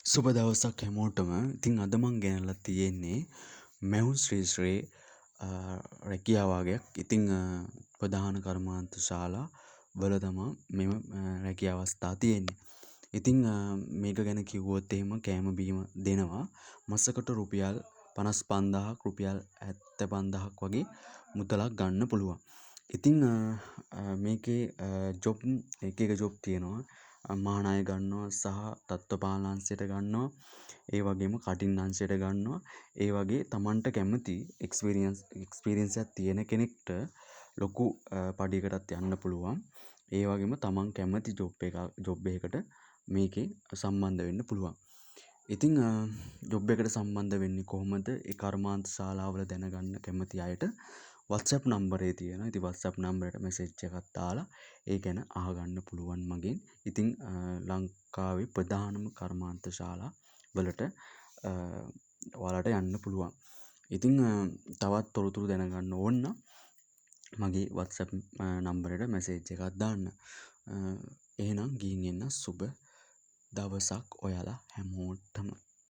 සුබ දවසක් හැමෝටම. ඉතින් අද මං ගෙනල්ලා තියෙන්නේ මැවුන් ශ්‍රී රැකියාව වගයක්. ඉතින් ප්‍රධාන කර්මාන්ත ශාලා වල තමා මෙම රැකියාව අවස්ථා තියෙන්නේ. ඉතින් මේක ගැන කිව්වොත් එහෙම කෑම බීම දෙනවා. මාසකට රුපියල් 55000ක් රුපියල් 75000ක් වගේ මුදලක් ගන්න පුළුවන්. ඉතින් මේකේ ජොබ් එක ජොබ් තියෙනවා. මහානාය ගන්නවා සහ තත්ත්වපාලන අංශයට ගන්නවා. ඒ වගේම කටින් අංශයට ගන්නවා. ඒ වගේ Tamanට කැමති එක්ස්පීරියන්ස් එකක් තියෙන කෙනෙක්ට ලොකු පඩියකටත් යන්න පුළුවන්. ඒ වගේම Taman කැමති ජොබ් එකකට මේකේ සම්බන්ධ වෙන්න පුළුවන්. ඉතින් ජොබ් එකට සම්බන්ධ වෙන්නේ කොහොමද? ඒ කර්මාන්ත ශාලාවල දැනගන්න කැමති අයට WhatsApp නම්බරේ තියෙනවා. ඉතින් WhatsApp නම්බරයට මෙසේජ් එකක් දාලා ඒ ගැන අහගන්න පුළුවන් මගෙන්. ඉතින් ලංකාවේ ප්‍රධානම කර්මාන්ත ශාලා වලට ඔයාලට යන්න පුළුවන්. ඉතින් තවත් තොරතුරු දැනගන්න ඕන නම් මගේ WhatsApp නම්බරයට මෙසේජ් එකක් දාන්න. එහෙනම් ගිහින් එන්න සුබ දවසක් ඔයාලා හැමෝටම.